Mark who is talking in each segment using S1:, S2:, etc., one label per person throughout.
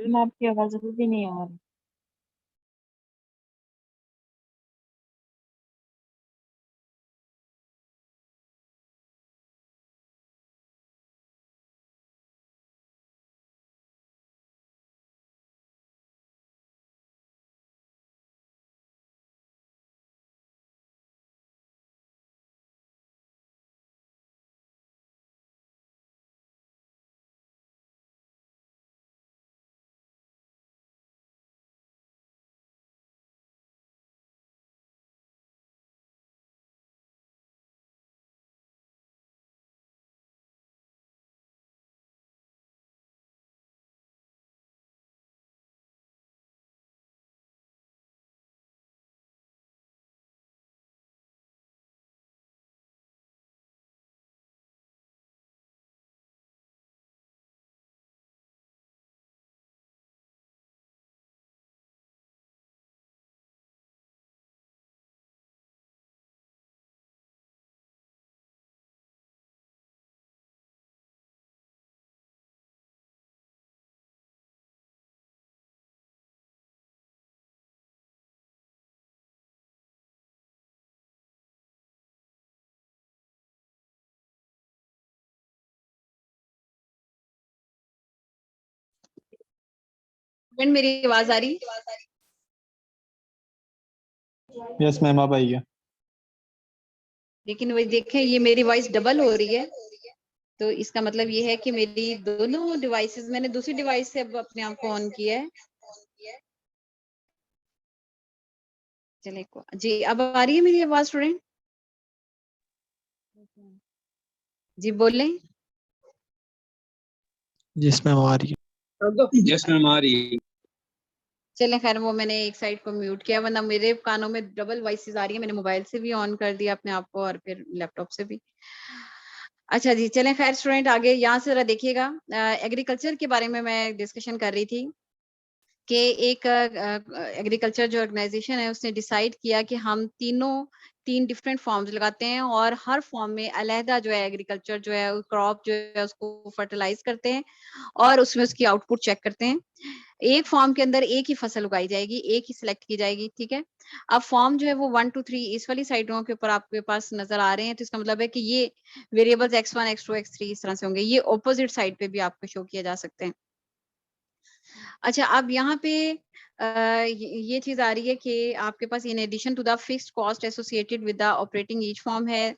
S1: Ma'am आपकी आवाज अभी भी नहीं आ रही।
S2: मेरी आवाज आ रही?
S3: यस मैम आप आइए।
S2: लेकिन वही देखें, ये मेरी वॉइस डबल हो रही है, तो इसका मतलब ये है कि मेरी दोनों डिवाइसेस, मैंने दूसरी डिवाइस से अब अपने आप को ऑन किया है। चले जी, अब आ रही है मेरी आवाज स्टूडेंट? जी बोलें।
S3: यस मैम आ रही है।
S4: यस मैम आ रही है।
S2: चले खैर, वो मैंने एक साइड को म्यूट किया, वरना मेरे कानों में डबल वॉइसेस आ रही है। मैंने मोबाइल से भी ऑन कर दिया अपने आप को और फिर लैपटॉप से भी। अच्छा जी, चलें खैर स्टूडेंट, आगे यहाँ से जरा देखिएगा। एग्रीकल्चर के बारे में मैं डिस्कशन कर रही थी कि एक एग्रीकल्चर जो ऑर्गेनाइजेशन है उसने डिसाइड किया कि हम तीन डिफरेंट फॉर्म्स लगाते हैं और हर फॉर्म में अलहदा जो है एग्रीकल्चर जो है क्रॉप जो है उसको फर्टिलाइज करते हैं और उसमें उसकी आउटपुट चेक करते हैं। एक फॉर्म के अंदर एक ही फसल उगाई जाएगी, एक ही सिलेक्ट की जाएगी, ठीक है। अब फॉर्म जो है वो 1 2 3 इस वाली साइडों के ऊपर आपके पास नजर आ रहे हैं, तो इसका मतलब है कि ये वेरिएबल्स x1 x2 x3 इस तरह से होंगे। ये ऑपोजिट साइड पे भी आपको शो किया जा सकते हैं। अच्छा, अब यहाँ पे ये चीज आ रही है कि आपके पास in addition to the fixed cost associated with the operating each firm है,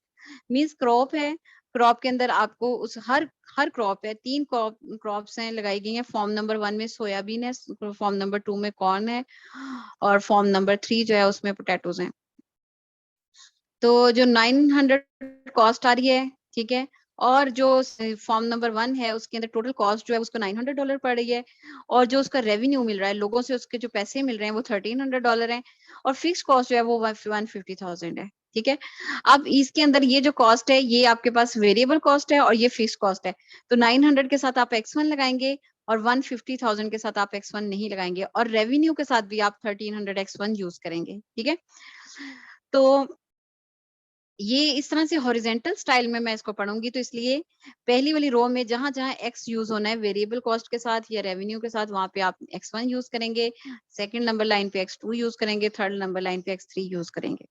S2: मींस क्रॉप है। क्रॉप के अंदर आपको उस हर क्रॉप है, 3 क्रॉप्स हैं लगाई गई हैं। फॉर्म नंबर 1 में सोयाबीन है, फॉर्म नंबर 2 में कॉर्न है और फॉर्म नंबर 3 जो है उसमें पोटैटोज हैं। तो जो 900 कॉस्ट आ रही है, ठीक है, और जो फॉर्म नंबर 1 है उसके अंदर टोटल कॉस्ट जो है उसको $900 पड़ रही है और जो उसका रेवेन्यू मिल रहा है लोगों से, उसके जो पैसे मिल रहे हैं वो $1300 हैं और फिक्स कॉस्ट जो है वो 150,000 है, ठीक है। अब इसके अंदर ये जो कॉस्ट है ये आपके पास वेरिएबल कॉस्ट है और ये फिक्स कॉस्ट है। तो 900 के साथ आप x1 लगाएंगे और 150,000 के साथ आप x1 नहीं लगाएंगे और रेवेन्यू के साथ भी आप 1300 x1 यूज करेंगे, ठीक है। तो ये इस तरह से हॉरिजेंटल स्टाइल में मैं इसको पढ़ूंगी, तो इसलिए पहली वाली रो में जहां जहां x यूज होना है वेरिएबल कॉस्ट के साथ या रेवेन्यू के साथ, वहां पे आप x1 यूज करेंगे, सेकंड नंबर लाइन पे x2 यूज करेंगे, थर्ड नंबर लाइन पे x3 यूज करेंगे।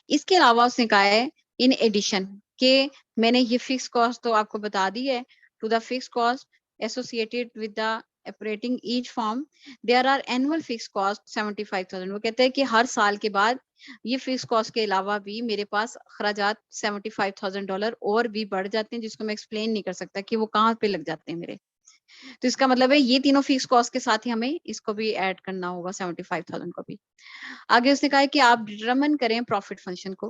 S2: इसके अलावा उसने कहा है इन एडिशन के मैंने ये फिक्स कॉस्ट तो आपको बता दी है, to the fix cost associated with the operating each form there are annual fix cost 75,000। वो कहते हैं कि हर साल के बाद ये फिक्स कॉस्ट के अलावा भी मेरे पास अखराजात $75,000 और भी बढ़ जाते हैं, जिसको मैं एक्सप्लेन नहीं कर सकता कि वो कहाँ पे लग जाते हैं मेरे। तो इसका मतलब है ये तीनों फिक्स कॉस्ट के साथ ही हमें इसको भी ऐड करना होगा, 75,000 को भी। आगे उसने कहा है कि आप डिटरमिन करें प्रॉफिट फंक्शन को।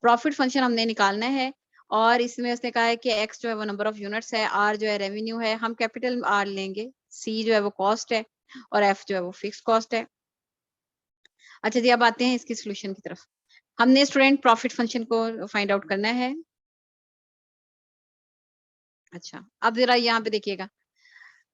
S2: प्रॉफिट फंक्शन हमने निकालना है और इसमें उसने कहा है कि x जो है वो नंबर ऑफ यूनिट्स है, r जो है रेवेन्यू है, हम कैपिटल R लेंगे, c जो है वो कॉस्ट है और f जो है वो फिक्स कॉस्ट है। अच्छा जी, अब आते हैं इसकी सोल्यूशन की तरफ। हमने स्टूडेंट प्रॉफिट फंक्शन को फाइंड आउट करना है। अच्छा, अब जरा यहाँ पे देखिएगा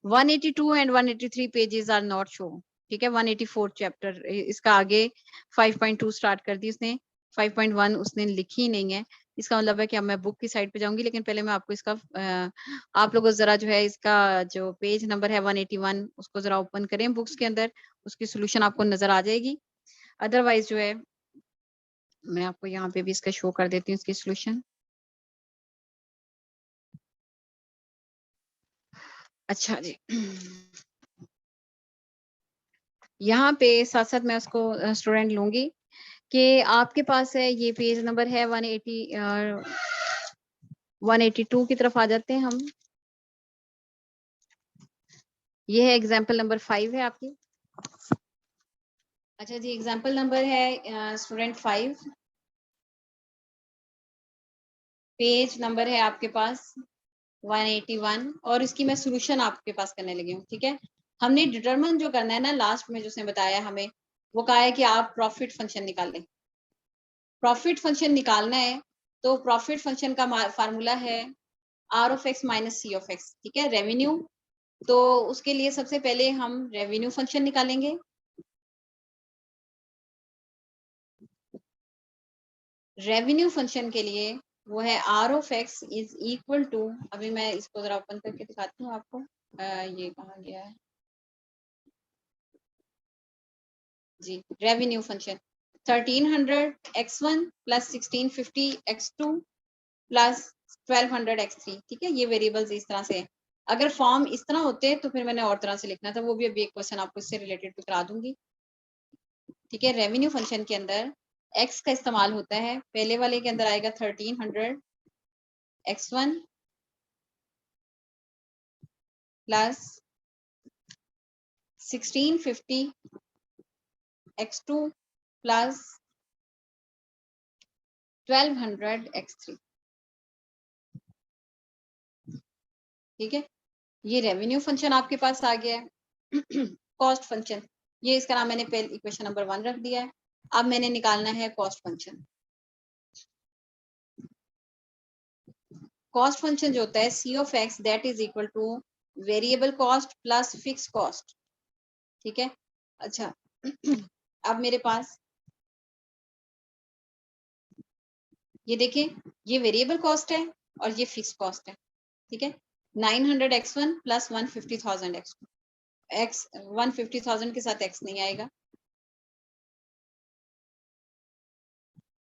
S2: 182 and 183 pages are not show, ठीक है। 184 चैप्टर इसका आगे 5.2 स्टार्ट कर दी उसने, 5.1 उसने लिखी नहीं है, इसका मतलब है कि अब मैं बुक की साइड पे जाऊंगी, लेकिन पहले मैं आपको इसका आप लोगों जरा जो है इसका जो पेज नंबर है 181 उसको जरा ओपन करें बुक्स के अंदर, उसकी सोल्यूशन आपको नजर आ जाएगी। अदरवाइज जो है मैं आपको यहाँ पे भी इसका शो कर देती हूँ इसकी सोल्यूशन। अच्छा जी, यहाँ पे साथ साथ मैं उसको स्टूडेंट लूंगी कि आपके पास है ये पेज नंबर है 182 की तरफ आ जाते हैं हम। ये है एग्जाम्पल नंबर 5 है आपकी। अच्छा जी, एग्जाम्पल नंबर है स्टूडेंट 5, पेज नंबर है आपके पास 181 और इसकी मैं सोल्यूशन आपके पास करने लगी हूँ। ठीक है, हमने डिटरमिन जो करना है ना लास्ट में जो उसने बताया हमें, वो कहा है कि आप प्रॉफिट फंक्शन निकाल लें। प्रॉफिट फंक्शन निकालना है तो प्रॉफिट फंक्शन का फार्मूला है R of x minus C of x. ठीक है, रेवेन्यू, तो उसके लिए सबसे पहले हम रेवेन्यू फंक्शन निकालेंगे। रेवेन्यू फंक्शन के लिए वो है R of x is equal to, अभी मैं इसको जरा ओपन करके दिखाती हूँ आपको। ये कहाँ गया है जी, revenue function 1300 x1 plus 1650 x2 plus 1200 x3। ठीक है, ये वेरिएबल्स इस तरह से है। अगर फॉर्म इस तरह होते तो फिर मैंने और तरह से लिखना था, वो भी अभी एक क्वेश्चन आपको इससे रिलेटेड भी करा दूंगी। ठीक है, रेवेन्यू फंक्शन के अंदर x का इस्तेमाल होता है, पहले वाले के अंदर आएगा 1300 x1 plus 1650 x2 plus 1200 x3। ठीक है, ये रेवेन्यू फंक्शन आपके पास आ गया है। कॉस्ट फंक्शन, ये इसका नाम मैंने पहले इक्वेशन नंबर 1 रख दिया है। अब मैंने निकालना है कॉस्ट फंक्शन। कॉस्ट फंक्शन जो होता है सी of x that is equal to variable cost plus fix cost. ठीक है, अच्छा अब मेरे पास ये देखिए, ये वेरिएबल कॉस्ट है और ये फिक्स कॉस्ट है। ठीक है, 900 x1 प्लस 150,000 x2, x 150,000 के साथ x नहीं आएगा,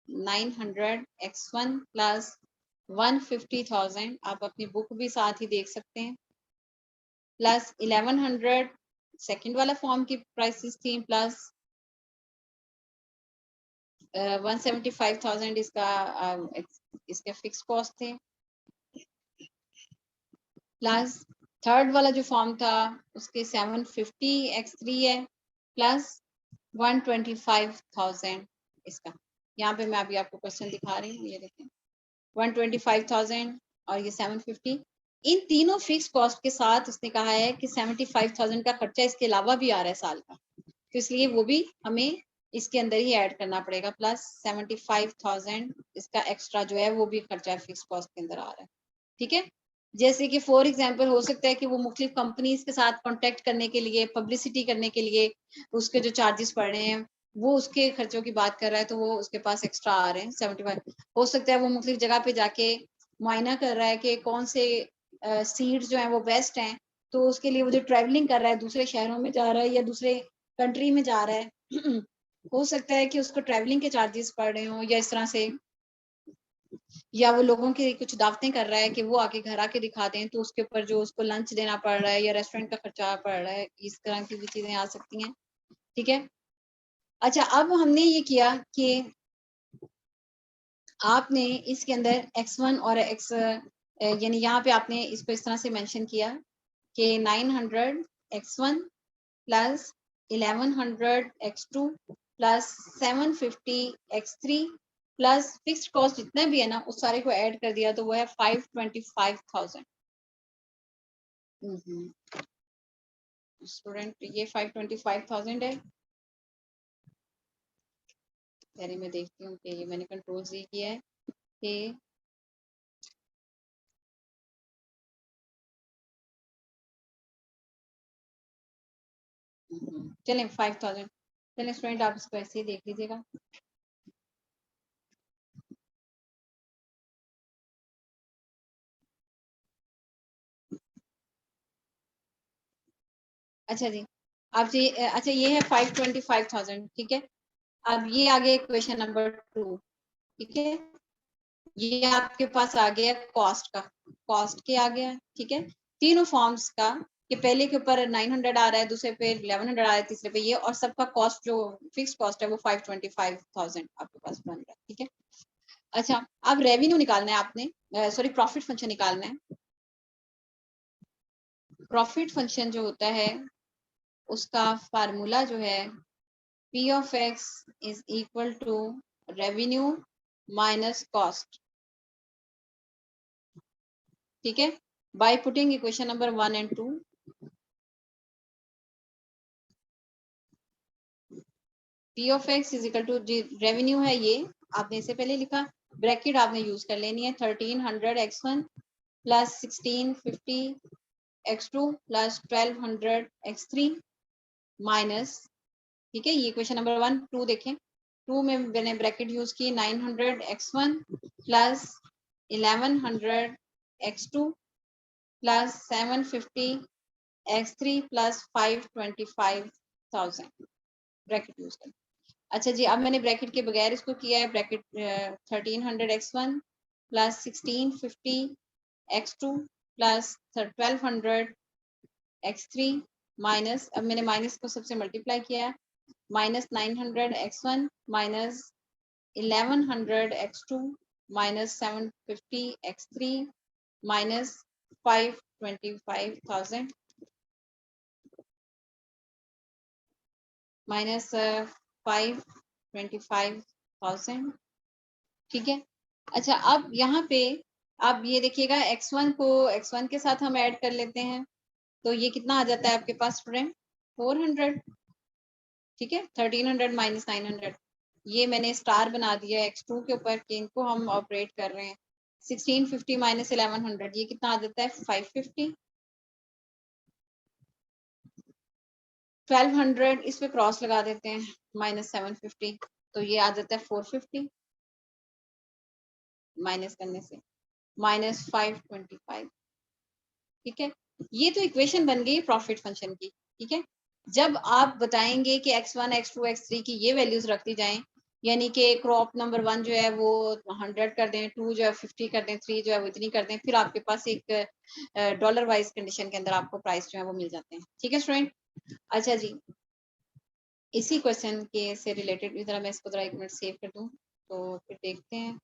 S2: 900 x1 प्लस 150,000, आप अपनी बुक भी साथ ही देख सकते हैं, प्लस 1100 सेकंड वाला फॉर्म की प्राइसेस थी, प्लस 175,000 इसके फिक्स कॉस्ट थे, प्लस थर्ड वाला जो फॉर्म था उसके 750 x3 है, प्लस 125,000 इसका। यहाँ पे मैं अभी आपको क्वेश्चन दिखा रही हूँ, ये देखें 125,000 और ये 750, इन तीनों फिक्स कॉस्ट के साथ उसने कहा है कि 75,000 का खर्चा इसके अलावा भी आ रहा है साल का, तो इसलिए वो भी हमें इसके अंदर ही ऐड करना पड़ेगा, प्लस 75,000 इसका एक्स्ट्रा जो है वो भी खर्चा है फिक्स कॉस्ट के अंदर आ रहा है। ठीक है, जैसे कि फॉर एग्जांपल हो सकता है कि वो मुख्तलिफ कंपनीज के साथ कांटेक्ट करने के लिए, पब्लिसिटी करने के लिए उसके जो चार्जेस पड़ रहे हैं वो उसके खर्चों की बात कर रहा है, तो वो उसके पास एक्स्ट्रा आ रहे हैं 75। हो सकता है वो मुख्तलिफ जगह पे जाके मुआयना कर रहा है कि कौन से सीड्स जो हैं वो बेस्ट हैं, तो उसके लिए वो जो ट्रैवलिंग कर रहा है, दूसरे शहरों में जा रहा है या दूसरे कंट्री में जा रहा है हो सकता है कि उसको ट्रैवलिंग के चार्जेस पड़ रहे हों या इस तरह से, या वो लोगों की कुछ दावतें कर रहा है कि वो आके घर आके दिखा दें, तो उसके ऊपर जो उसको लंच देना पड़ रहा है या रेस्टोरेंट का खर्चा पड़ रहा है, इस तरह की भी चीजें आ सकती हैं। ठीक है, अच्छा अब हमने ये किया कि आपने इसके अंदर x1 और x यानी यहाँ पे आपने इसको इस तरह से मेंशन किया कि 900 x1 plus 1100 x2 plus 750 x3 plus fixed cost जितना भी है ना उस सारे को ऐड कर दिया तो वो है 525,000। स्टूडेंट ये 525,000 है, यानी मैं देखती हूँ कि ये मैंने कंट्रोल जी किया है कि चलें 5,000, चलें स्टूडेंट आप इसको ऐसे ही देख लीजिएगा। अच्छा जी, अब जी अच्छा ये है 525,000, ठीक है। अब ये आ गया क्वेश्चन नंबर 2, ठीक है। ये आपके पास आ गया कॉस्ट का, कॉस्ट के आ गया, ठीक है। तीनों फॉर्म्स का, कि पहले के ऊपर 900 आ रहा है, दूसरे पे 1100 आ रहा है, तीसरे पे ये, और सबका कॉस्ट जो फिक्स कॉस्ट है वो 525,000 आपके पास बन रहा है, ठीक है। अच्छा, अब रेवेन्यू निकालना है आपने, सॉरी प्रॉफिट फंक्शन निकालना है। प्रॉफिट फंक्शन जो होता है उसका फार्मूला जो है P of X is equal to revenue minus cost, ठीक है। By putting equation number 1 and 2, P of X is equal to revenue है ये, आपने इससे पहले लिखा, ब्रैकेट आपने यूज कर लेनी है 1300 x1 plus 1650 x2 plus 1200 x3 minus, ठीक है। ये क्वेश्चन नंबर 1। 2 देखें, 2 में मैंने ब्रैकेट यूज की 900 x1 plus 1100 x2 plus 750 x3 plus 525,000 bracket use कर। अच्छा जी, अब मैंने ब्रैकेट के बगैर इसको किया है, bracket 1300 x1 plus 1650 x2 plus 1200 x3 minus, अब मैंने माइनस को सबसे मल्टीप्लाई किया है, minus 900 x1 minus 1100 x2 minus 750 x3 minus 525,000 minus 525,000, ठीक है। अच्छा, अब यहाँ पे आप ये देखिएगा, x1 को x1 के साथ हम ऐड कर लेते हैं, तो ये कितना आ जाता है आपके पास स्टूडेंट, 400, ठीक है। 1300 माइनस 900, ये मैंने स्टार बना दिया है x2 के ऊपर कि इनको हम ऑपरेट कर रहे हैं। 1650 माइनस 1100, ये कितना आ जाता है 550, 1200 इस पे क्रॉस लगा देते हैं, माइनस 750, तो ये आ जाता है 450 माइनस करने से माइनस 525, ठीक है। ये तो इक्वेशन बन गई प्रॉफिट फंक्शन की, ठीक है। जब आप बताएंगे कि x1 x2 x3 की ये वैल्यूज रखती जाएं, यानी कि क्रॉप नंबर 1 जो है वो 100 कर दें, 2 जो है 50 कर दें, 3 जो है वो इतनी कर दें, फिर आपके पास एक डॉलर वाइज कंडीशन के अंदर आपको प्राइस जो है वो मिल जाते हैं, ठीक है स्टूडेंट। अच्छा जी, इसी क्वेश्चन के से रिलेटेड जरा मैं इसको जरा 1 मिनट सेव कर दूं तो फिर देखते हैं।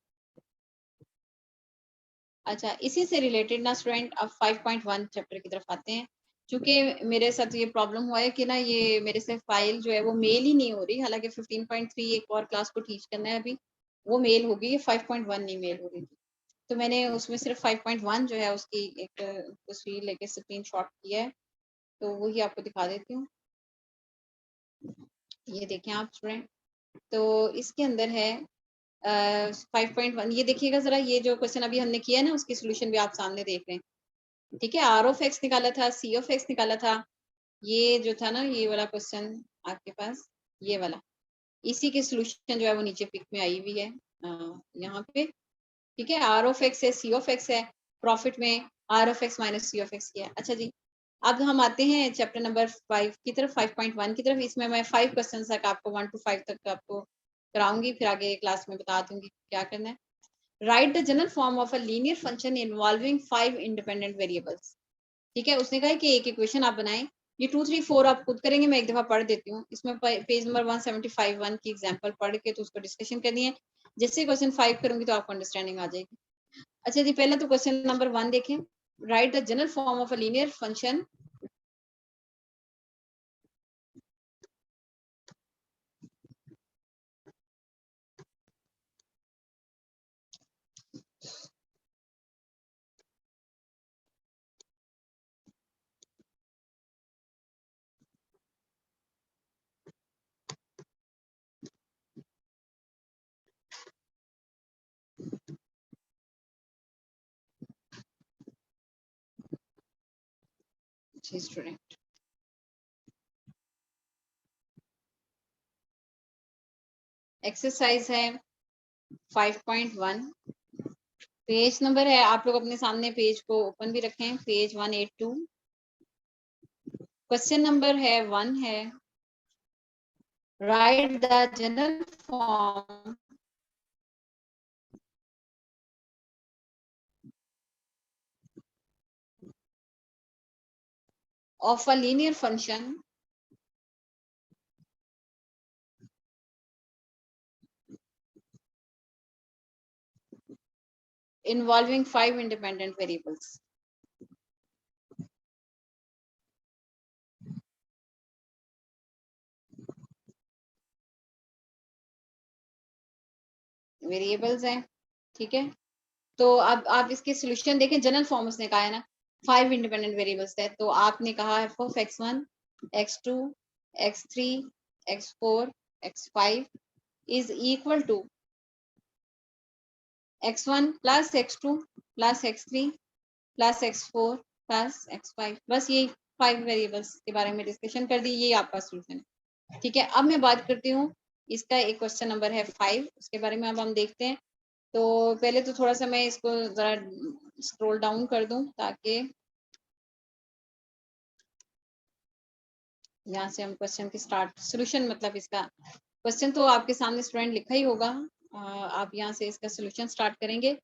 S2: अच्छा, इसी से रिलेटेड ना स्टूडेंट अब 5.1 चैप्टर की तरफ आते हैं। क्योंकि मेरे साथ ये प्रॉब्लम हुआ है कि ना ये मेरे से फाइल जो है वो मेल ही नहीं हो रही, हालांकि 15.3 एक और क्लास को टीच करना है अभी, वो मेल होगी, 5.1 नहीं मेल हो रही थी। तो मैंने उसमें सिर्फ 5.1 जो है उसकी एक तस्वीर लेके स्क्रीनशॉट किया है, तो वही आपको दिखा देती हूँ। ये देखें आप स्टूडेंट, तो इसके अंदर है 5.1, ये देखिएगा जरा, ये जो क्वेश्चन अभी हमने किया है ना उसकी सोल्यूशन भी आप सामने देख रहे हैं, ठीक है। आर ऑफ एक्स निकाला था, सी ऑफ एक्स निकाला था, ये जो था ना ये वाला क्वेश्चन आपके पास, ये वाला, इसी के सोल्यूशन जो है वो नीचे पिक में आई हुई है यहाँ पे, ठीक है। आर ऑफ एक्स है, सी ऑफ एक्स है, प्रॉफिट में R of x minus C of x किया है। अच्छा जी, अब हम आते हैं चैप्टर नंबर 5 की तरफ, 5.1 की तरफ। इसमें मैं 5 क्वेश्चन तक आपको 1 to 5 तक आपको कराऊंगी, फिर आगे क्लास में बता दूंगी क्या करना है। Right the general form of a linear function involving 5 independent variables, ठीक है। उसने कहा कि एक इक्वेशन आप बनाएं, ये 2 3 4 आप खुद करेंगे, मैं एक दफा पढ़ देती हूँ। इसमें पेज नंबर 175 की एग्जांपल पढ़ के तो उसको डिस्कशन करनी है, जैसे क्वेश्चन 5 करूंगी तो आपको अंडरस्टैंडिंग आ जाएगी। अच्छा जी, पहले तो क्वेश्चन नंबर 1 देखें। Right the general form of a linear function student, exercise है 5.1, पेज नंबर है, आप लोग अपने सामने पेज को ओपन भी रखें, पेज 182, क्वेश्चन नंबर है 1 है, right the general form of a linear function involving 5 independent variables. Variables हैं, ठीक है। तो अब आप इसके सॉल्यूशन देखें, जनरल फॉर्म उसने कहा है ना 5 इंडिपेंडेंट वेरिएबल्स है, तो आपने कहा है f of x1, x2, x3, x4, x5 is equal to x1 plus x2 plus x3 plus x4 plus x5, बस ये 5 वेरिएबल्स के बारे में डिस्कशन कर दी, ये आपका सॉल्यूशन है, ठीक है। अब मैं बात करती हूँ इसका, एक क्वेश्चन नंबर है 5, उसके बारे में अब हम देखते हैं। तो पहले तो थोड़ा सा मैं इसको जरा स्क्रॉल डाउन कर दूं ताकि यहाँ से हम क्वेश्चन की स्टार्ट सॉल्यूशन, मतलब इसका क्वेश्चन तो आपके सामने स्टूडेंट लिखा ही होगा, आप यहाँ से इसका सॉल्यूशन स्टार्ट करेंगे।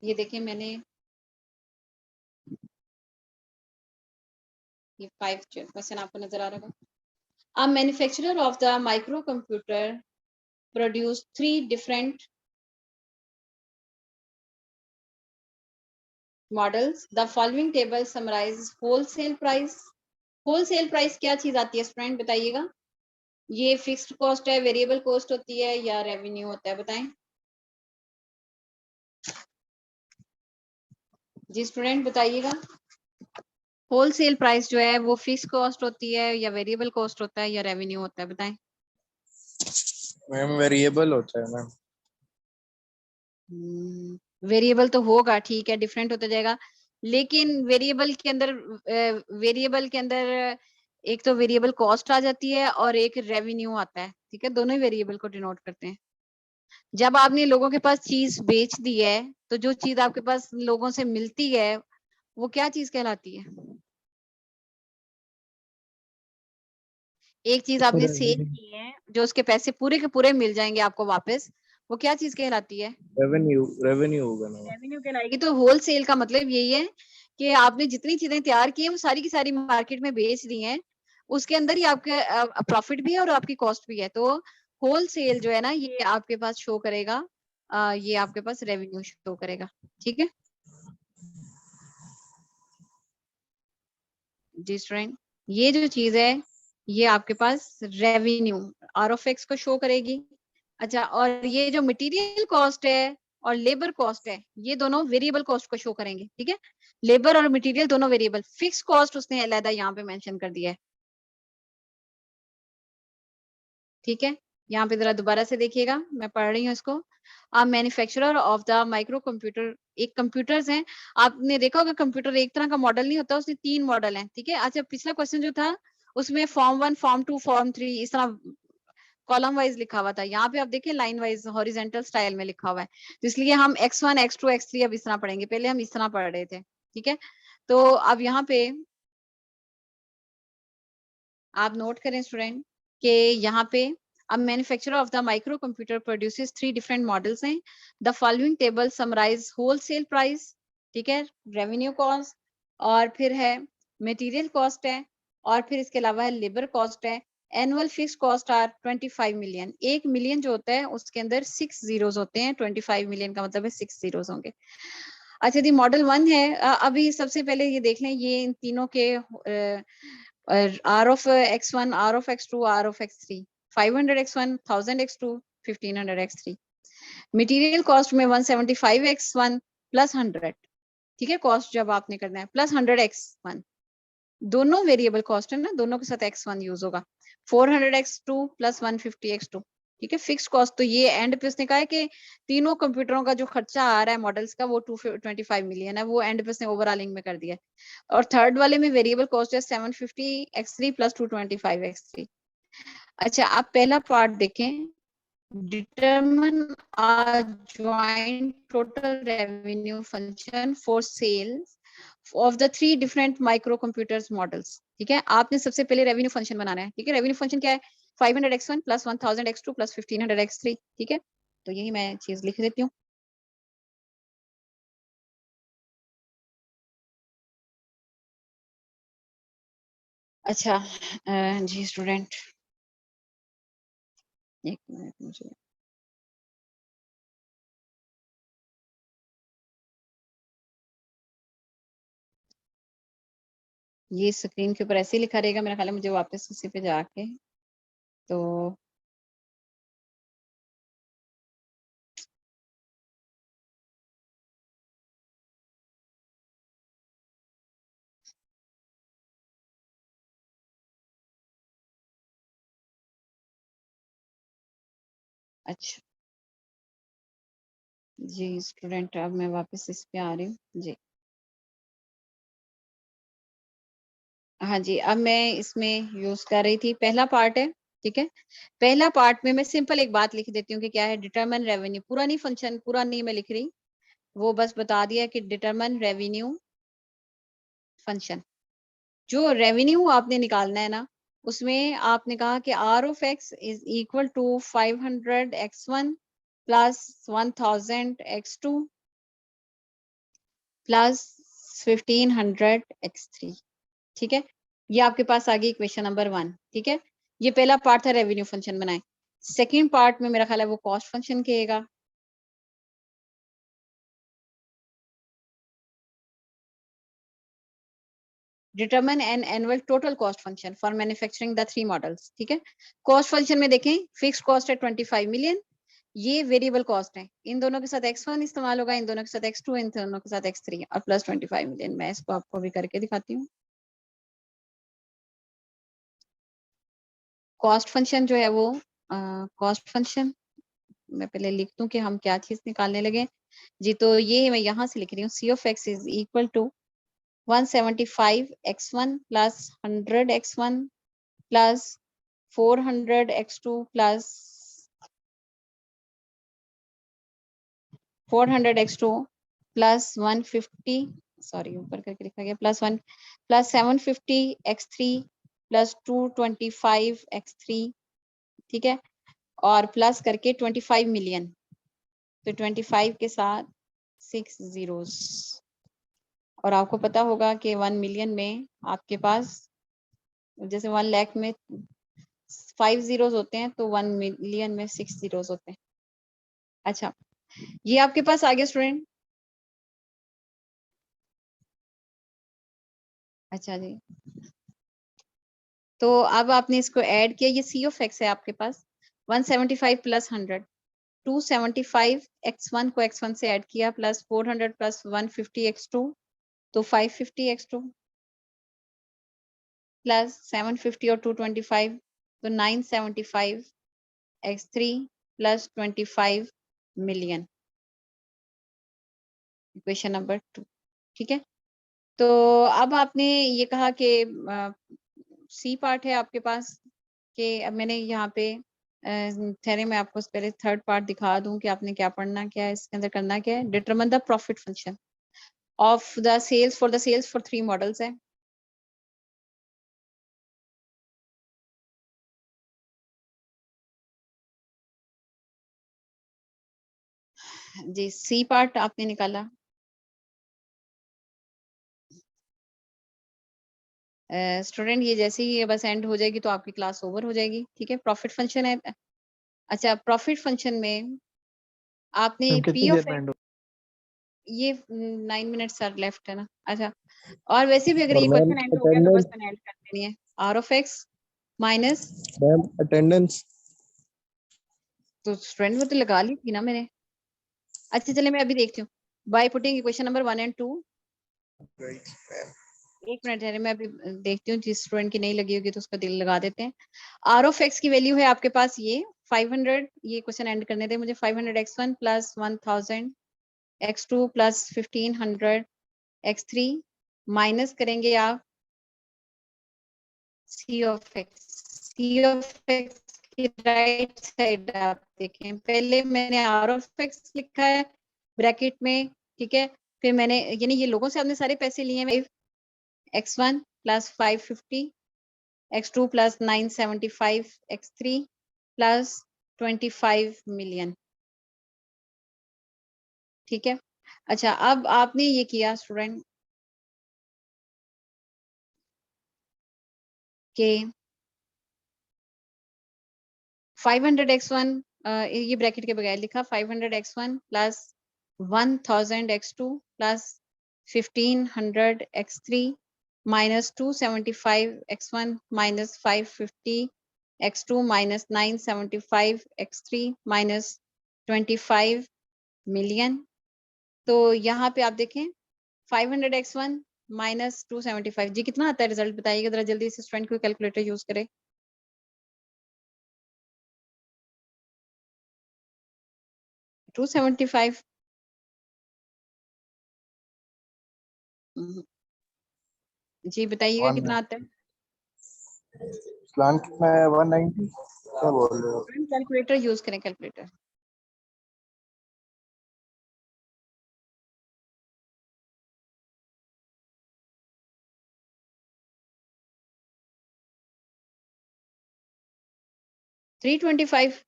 S2: ये देखिए मैंने ये 5 क्वेश्चन आपको नजर आ रहा होगा। A manufacturer of the microcomputer produced 3 different models. The following table summarizes wholesale price. Wholesale price क्या चीज आती है स्टूडेंट बताइएगा? ये फिक्स्ड कॉस्ट है, वेरिएबल कॉस्ट होती है या रेवेन्यू होता है, बताएं जी स्टूडेंट बताइएगा। होलसेल प्राइस जो है वो फिक्स कॉस्ट होती है या वेरिएबल कॉस्ट होता है या रेवेन्यू होता है, बताएं
S4: मैम। वेरिएबल होता है मैम।
S2: वेरिएबल तो होगा, ठीक है, डिफरेंट होता जाएगा, लेकिन वेरिएबल के अंदर एक तो वेरिएबल कॉस्ट आ जाती है और एक रेवेन्यू आता है, ठीक है, दोनों ही वेरिएबल को डिनोट करते हैं। जब आपने लोगों के पास चीज बेच दी है तो जो चीज आपके पास लोगों से मिलती है वो क्या चीज कहलाती है? एक चीज आपने सेल की है जो उसके पैसे पूरे के पूरे मिल जाएंगे आपको वापस, वो क्या चीज कहलाती है?
S4: रेवेन्यू होगा ना।
S2: रेवेन्यू कहलाएगी। तो होलसेल का मतलब यही है कि आपने जितनी चीजें तैयार की है वो सारी की सारी मार्केट में बेच दी हैं, उसके अंदर ही आपके प्रॉफिट भी है और आपकी कॉस्ट भी है। तो होलसेल जो है ना ये आपके पास शो करेगा, ये आपके पास रेवेन्यू शो करेगा, ठीक है जी स्टूडेंट। ये जो चीज है ये आपके पास रेवेन्यू आर ऑफ एक्स को शो करेगी। अच्छा, और ये जो मटेरियल कॉस्ट है और लेबर कॉस्ट है ये दोनों वेरिएबल कॉस्ट को शो करेंगे, ठीक है। लेबर और मटेरियल दोनों वेरिएबल, फिक्स कॉस्ट उसने अलग यहाँ पे मेंशन कर दिया है, ठीक है। यहाँ पे जरा दोबारा से देखिएगा, मैं पढ़ रही हूँ इसको। Manufacturer of the micro computer, एक कंप्यूटर्स हैं, आपने देखा होगा कंप्यूटर एक तरह का मॉडल नहीं होता, उसमें 3 मॉडल हैं, ठीक है। अच्छा, पिछला क्वेश्चन जो था उसमें फॉर्म 1, फॉर्म 2, फॉर्म 3 इस तरह कॉलम वाइज लिखा हुआ था, यहाँ पे आप देखिए लाइन वाइज हॉरिजेंटल स्टाइल में लिखा हुआ है, तो इसलिए हम x1, x2, x3 अब इस तरह पढ़ेंगे, पहले हम इस तरह पढ़ रहे थे, ठीक है। तो अब यहाँ पे आप नोट करें स्टूडेंट कि यहाँ पे अब manufacturer of the micro computer produces 3 different models हैं। The following table summarize wholesale price, ठीक है, रेवेन्यू कॉस्ट, और फिर है मटेरियल कॉस्ट है, और फिर इसके अलावा है लेबर कॉस्ट है। Annual fix cost are 25 million, 1 million जो होता है उसके अंदर 6 जीरोस होते हैं, 25 मिलियन का मतलब है 6 जीरोस होंगे। अच्छा जी, मॉडल 1 है, अभी सबसे पहले ये देख लें ये इन तीनों के R of x1, R of x2, R of x3, 500 x1, 1000 x2, 1500 x3। Material cost में 175 x1 प्लस 100, ठीक है, कॉस्ट जब आपने करना है प्लस 100 x1, दोनों वेरिएबल कॉस्ट है ना, दोनों के साथ x1 यूज होगा। 400 x2 प्लस 150 x2, ठीक है। फिक्स कॉस्ट तो ये एंड पे उसने कहा है कि तीनों कंप्यूटरों का जो खर्चा आ रहा है मॉडल्स का वो 225 मिलियन है, वो एंड पे उसने ओवरऑलिंग में कर दिया है। और थर्ड वाले में वेरिएबल कॉस्ट है 750 x3 प्लस 225 x3। अच्छा आप पहला पार्ट देखें, determine a joint total revenue function for sales of the three different microcomputers models। ठीक है, आपने सबसे पहले रेवेन्यू फंक्शन बनाना है। ठीक है, रेवेन्यू फंक्शन क्या है, 500x1 plus 1000x2 plus 1500x3। ठीक है, तो यही मैं चीज लिख देती हूँ। अच्छा जी स्टूडेंट, एक मिनट मुझे, ये स्क्रीन के ऊपर ऐसे ही लिखा रहेगा मेरा ख्याल है, मुझे वापस उसी पे जाके तो अच्छा जी स्टूडेंट, अब मैं वापस इस पे आ रही हूँ जी। हाँ जी, अब मैं इसमें यूज कर रही थी, पहला पार्ट है। ठीक है, पहला पार्ट में मैं सिंपल एक बात लिख देती हूँ कि क्या है, डिटरमिन रेवेन्यू। पूरा नहीं फंक्शन, पूरा नहीं मैं लिख रही, वो बस बता दिया कि डिटरमिन रेवेन्यू फंक्शन। जो रेवेन्यू आपने निकालना है ना, उसमें आपने कहा कि R of x is equal to 500x1 plus 1000x2 plus 1500x3। ठीक है, ये आपके पास आ गई इक्वेशन नंबर 1। ठीक है, ये पहला पार्ट था रेवेन्यू फंक्शन बनाए। सेकंड पार्ट में मेरा ख्याल है वो कॉस्ट फंक्शन कहेगा। Determine an annual total cost function for manufacturing the three models. ठीक है, कॉस्ट फंक्शन में देखें, फिक्स कॉस्ट है 25 मिलियन, ये वेरिएबल कॉस्ट है। इन दोनों के साथ x1 इस्तेमाल होगा, इन दोनों के साथ x2, इन दोनों के साथ x3 और प्लस 25 मिलियन। मैं इसको आपको भी करके दिखाती हूँ। कॉस्ट फंक्शन जो है वो कॉस्ट फंक्शन मैं पहले लिख दूं कि हम क्या चीज निकालने लगे जी। तो ये मैं यहाँ से लिख रही हूँ, c of x is equal to 175x1 plus 100x1 plus 400x2 plus 400x2 plus 150, sorry ऊपर करके लिखा गया, plus 1 plus 750x3 plus 225x3। ठीक है, और प्लस करके 25 मिलियन, तो 25 के साथ 6 zeros। और आपको पता होगा कि 1 मिलियन में आपके पास, जैसे 1 लाख में 5 zeros होते हैं, तो 1 मिलियन में 6 zeros होते हैं। अच्छा, ये आपके पास आ गया स्टूडेंट। अच्छा जी, तो अब आपने इसको ऐड किया, ये सी ऑफ एक्स है आपके पास 175 प्लस 100, 275 x1 को x1 से ऐड किया, प्लस 400 प्लस 150 x2, तो 550 x2 प्लस 750 और 225, तो 975 x3 plus 25 million, equation number 2। ठीक है, तो अब आपने ये कहा कि सी पार्ट है आपके पास, कि अब मैंने यहाँ पे ठहरे मैं आपको पहले थर्ड पार्ट दिखा दूं कि आपने क्या पढ़ना, क्या है इसके अंदर करना, क्या है, determine the profit function of the sales for 3 models है। जी, सी पार्ट आपने निकाला। स्टूडेंट ये जैसे ही ये बस एंड हो जाएगी तो आपकी क्लास ओवर हो जाएगी। ठीक है, प्रॉफिट फंक्शन है। अच्छा, प्रॉफिट फंक्शन में आपने
S3: मैम
S2: पी
S3: कितनी
S2: ऑफ
S3: देर में एंड
S2: ये 9 मिनट्स आर लेफ्ट है ना। अच्छा, और वैसे भी अगर
S4: और
S2: ये
S4: मैम
S2: क्वेश्चन एंड हो गया तो बस
S4: अटेंडेंस,
S2: मैंने ऐड कर देनी है, R of x minus,
S4: ma'am attendance.
S2: तो स्टूडेंट वो तो लगा ली थी ना मैंने। अच्छा चलिए मैं अभी देखती हूँ, by putting equation number 1 and 2। एक मिनट है, मैं अभी देखती हूँ, जिस स्टूडेंट की नहीं लगी होगी तो उसका दिल लगा देते हैं। आर ऑफ एक्स की वैल्यू है आपके पास ये 500, ये क्वेश्चन एंड करने दे मुझे। 500 x1 plus 1000 x2 plus 1500 x3 minus करेंगे आप c ऑफ x की राइट साइड आप देखें, पहले मैंने r ऑफ x लिखा है ब्रैकेट में, ठीक है, फिर मैंने यानी ये लोगों से आपने सारे पैसे लिए हैं। x1 plus 550 x2 plus 975 x3 plus 25 million, ठीक है। अच्छा, अब आपने ये किया स्टूडेंट के 500 x1, ये ब्रैकेट के बगैर लिखा, 500 x1 plus 1000 x2 plus 1500 x3 minus 275 x1 minus 550 x2 minus 975 x3 minus 25 million. तो यहाँ पे आप देखें 500 x1 माइनस 275, जी कितना आता है रिजल्ट बताइएगा जरा जल्दी से, स्टूडेंट को कैलकुलेटर यूज करे। टू 275 जी बताइएगा कितना आता है।
S4: प्लान कितना है? 190 क्या बोल रहे हो?
S2: कैलकुलेटर यूज करें, कैलकुलेटर। $325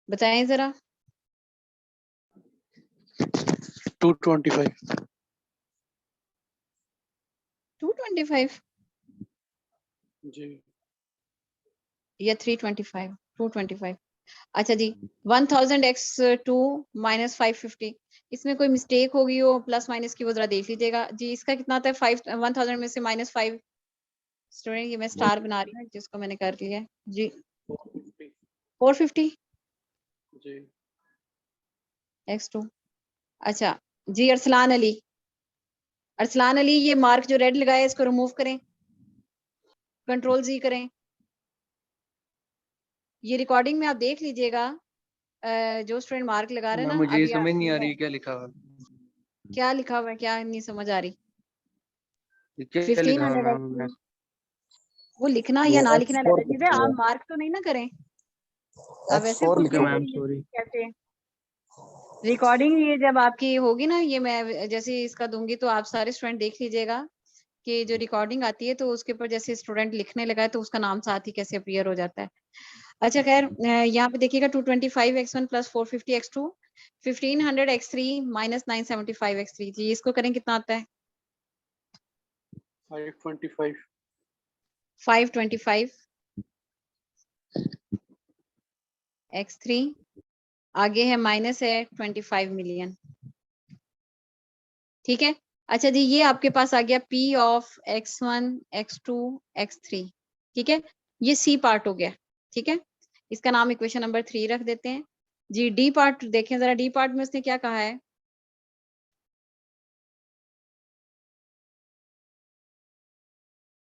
S2: बताएं जरा।
S3: 225
S2: 225
S3: जी
S2: या 325? 225। अच्छा जी, 1000 x2 माइनस 550, इसमें कोई मिस्टेक होगी हो प्लस माइनस की, वो जरा देख लीजिएगा जी। इसका कितना आता है? 1000 में से माइनस 5, स्टूडेंट ये मैं स्टार बना रही हूँ जिसको मैंने कर लिया है जी। 450
S3: जी
S2: x2। अच्छा जी, अरसलान अली, अरसलान अली ये मार्क जो रेड लगाया है इसको रिमूव करें, कंट्रोल जी करें। ये रिकॉर्डिंग में आप देख लीजिएगा, जो स्टूडेंट मार्क लगा रहे हैं ना,
S5: मुझे
S2: अभी
S5: समझ नहीं आ रही क्या लिखा हुआ
S2: क्या लिखा हुआ है, क्या नहीं समझ आ रही।
S5: क्या लिखा हुआ
S2: 1500
S5: मैम?
S2: वो लिखना या ना लिखना
S4: X4
S2: अलग चीज है, आप मार्क तो नहीं ना करें। आप ऐसे
S4: X4
S2: पूछ
S4: लिखा
S5: ओके
S4: हुआ
S5: मैम,
S4: है।
S5: सॉरी।
S2: कैसे रिकॉर्डिंग ये जब आपकी होगी ना, ये मैं जैसे इसका दूंगी तो आप सारे स्टूडेंट देख लीजिएगा कि जो रिकॉर्डिंग आती है तो उसके ऊपर जैसे स्टूडेंट लिखने लगा है तो उसका नाम साथ ही कैसे अपीयर हो जाता है। अच्छा खैर, यहाँ पे देखिएगा 225 x1 plus 450 x2 1500 x3 minus 975 x3 जी, इसको करें कितना आता है?
S3: 525
S2: 525 x3, आगे है माइनस है 25 मिलियन, ठीक है। अच्छा जी, ये आपके पास आ गया P of x1 x2 x3, ठीक है, ये C पार्ट हो गया, ठीक है। इसका नाम इक्वेशन नंबर 3 रख देते हैं जी। D पार्ट देखें जरा, D पार्ट में उसने क्या कहा है?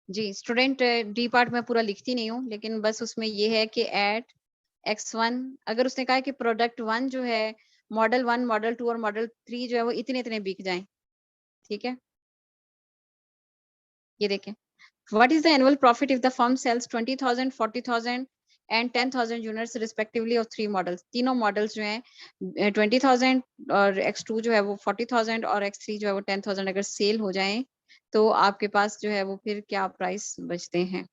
S2: जी स्टूडेंट, डी पार्ट में पूरा लिखती नहीं हूँ, लेकिन बस उसमें ये है कि एट x1, अगर उसने कहा है कि प्रोडक्ट 1 जो है, मॉडल 1 मॉडल 2 और मॉडल 3 जो है वो इतने इतने बिक जाएं, ठीक है। ये देखें, what is the annual profit if the firm sales 20,000 40,000 and 10,000 units respectively of 3 models. तीनों मॉडल्स जो हैं 20,000 और x2 जो है वो 40,000 और x3 जो है वो 10,000 अगर सेल हो जाएं तो आपके पास जो है वो फिर क्या प्राइस बचते हैं?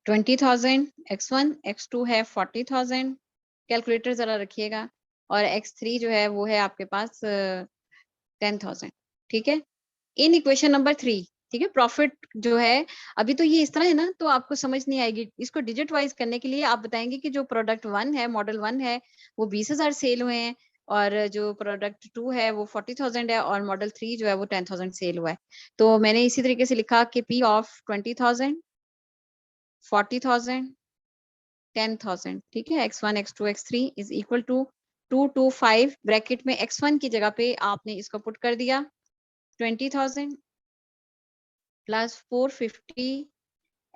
S2: $20,000 x1, x2 है 40,000, कैलकुलेटर जरा रखिएगा, और x3 जो है वो है आपके पास 10,000, ठीक है। इन इक्वेशन नंबर 3, ठीक है, प्रॉफिट जो है, अभी तो ये इस तरह है ना तो आपको समझ नहीं आएगी। इसको डिजिट वाइज करने के लिए आप बताएंगे कि जो प्रोडक्ट 1 है, मॉडल 1 है, वो 20,000 सेल हुए हैं, और जो प्रोडक्ट 2 है वो 40,000 है, और मॉडल 3 जो है वो 10,000 सेल हुआ है। तो मैंने इसी तरीके से लिखा कि P ऑफ 20,000 40,000 10,000, ठीक है, x1 x2 x3 is equal to 225 bracket में x1 की जगह पे आपने इसको पुट कर दिया 20,000 प्लस 450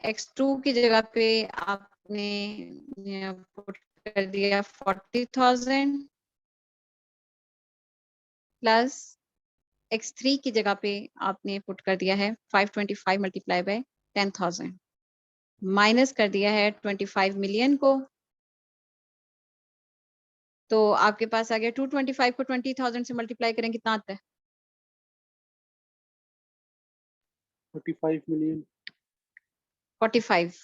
S2: x2 की जगह पे आपने पुट कर दिया 40,000 प्लस x3 की जगह पे आपने पुट कर दिया है 525 मल्टीप्लाई बाय 10,000 माइनस कर दिया है 25 मिलियन को, तो आपके पास आ गया 225 को 20,000 से मल्टीप्लाई करें कितना आता है
S3: 45 million
S2: 45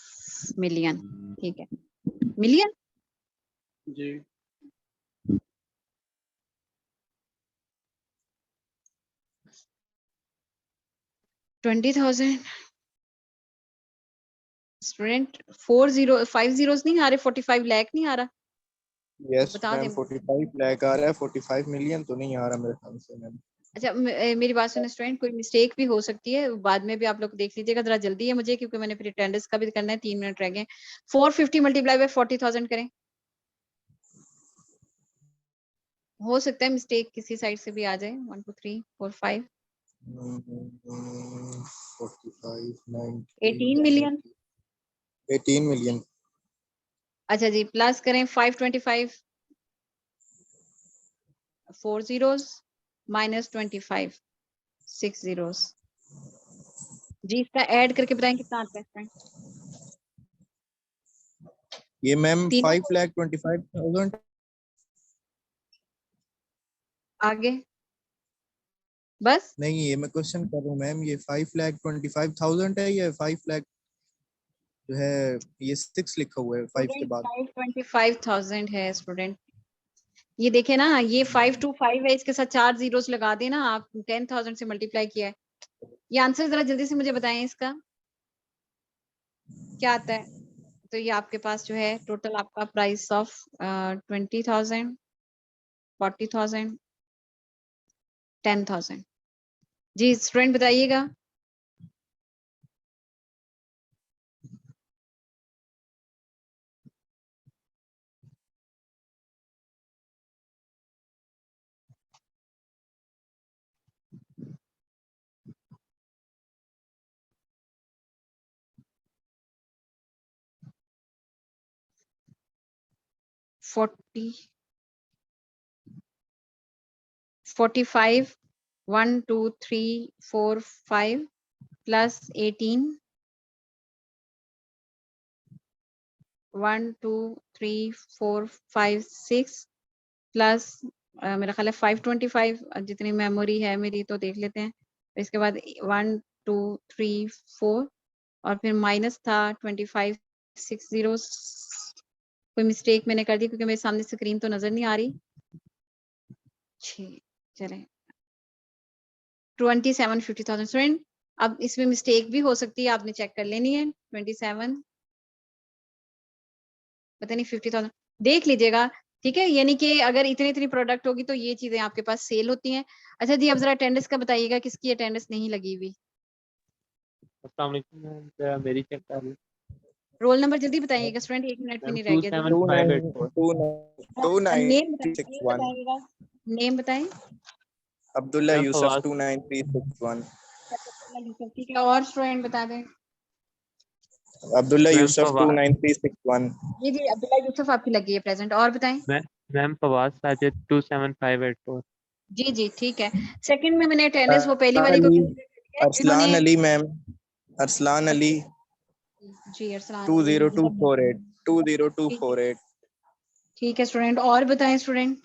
S2: मिलियन। ठीक है, मिलियन
S3: जी
S2: 20,000 स्टूडेंट 5 zeros नहीं आ रहे 45 लाख नहीं आ रहा,
S4: यस
S2: बता
S4: मैम
S2: दें।
S4: 45 लाख आ रहा है, 45 मिलियन तो नहीं आ रहा मेरे ख्याल से मैम।
S2: अच्छा मेरी बात सुने स्टूडेंट, कोई मिस्टेक भी हो सकती है, बाद में भी आप लोग देख लीजिएगा, जरा जल्दी है मुझे क्योंकि मैंने फिर अटेंडेंस का भी करना है, 3 मिनट रह गए। 450 मल्टीप्लाई बाय 40,000 करें, हो सकता है मिस्टेक किसी साइड से भी आ जाए। 1 2 3 4 5
S4: 45 90
S2: 18 मिलियन।
S4: 18 मिलियन।
S2: अच्छा जी, प्लस करें 525 4 zeros माइनस 25 6 zeros जी, इसका ऐड करके बताएं कितना आता है फ्रेंड।
S4: ये मैम
S2: तीनों
S4: 5,25,000।
S2: आगे बस
S4: नहीं, ये मैं क्वेश्चन कर रहा हूँ मैम, ये 5,25,000 है या 5 लाख जो है, ये 6 लिखा हुआ है 5 के बाद।
S2: 525,000 है स्टूडेंट, ये देखे ना, ये 525 है, इसके साथ 4 zeros लगा देना आप, 10,000 से मल्टीप्लाई किया है। ये आंसर जरा जल्दी से मुझे बताएं इसका क्या आता है। तो ये आपके पास जो है टोटल आपका प्राइस ऑफ 20,000 40,000 10,000 जी, स्टूडेंट बताइएगा। फोर्टी 45 1 2 3 4 5 प्लस 18 1 2 3 4 5 6 प्लस मेरा ख्याल है 525, जितनी मेमोरी है मेरी तो देख लेते हैं। इसके बाद 1 2 3 4 और फिर माइनस था 25 6 zeros। कोई मिस्टेक मैंने कर दी क्योंकि मेरे सामने स्क्रीन तो नजर नहीं आ रही। चले 27 50,000 स्टूडेंट, अब इसमें मिस्टेक भी हो सकती है, आपने चेक कर लेनी है। 27 पता नहीं 50,000 देख लीजिएगा, ठीक है, यानी कि अगर इतनी इतनी प्रोडक्ट होगी तो ये चीजें आपके पास सेल होती हैं। अच्छा जी, अब जरा अटेंडेंस का बताइएगा, किसकी अटेंडेंस नहीं लगी हुई।
S6: अस्सलाम वालेकुम मैम, क्या मेरी चेक कर रही
S2: रोल नंबर जल्दी बताइएगा स्टूडेंट, 1 मिनट भी
S6: मैम
S2: नहीं रह गया।
S6: 27584
S2: नेम
S4: 29,361।
S2: बताइएगा, नेम बताएं।
S4: अब्दुल्ला
S6: मैम
S4: यूसुफ
S6: फवाद
S4: 29361।
S2: ठीक है, और स्टूडेंट बता दें।
S4: अब्दुल्ला
S6: मैम
S4: यूसुफ
S6: फवाद
S4: 29361।
S2: जी जी, अब्दुल्ला यूसुफ आपकी लगी है प्रेजेंट, और बताएं।
S6: मैम फवाद साजिद 27584।
S2: जी जी ठीक है। सेकंड में मैंने अटेंडेंस वो पहली वाली को
S4: अली,
S2: calculate किया है,
S4: अरसलान
S2: जिन्होंने
S4: अली मैम, अरसलान अली
S2: जी अरसलान अली।
S4: 20248 20248।
S2: ठीक है स्टूडेंट, और बताएं स्टूडेंट।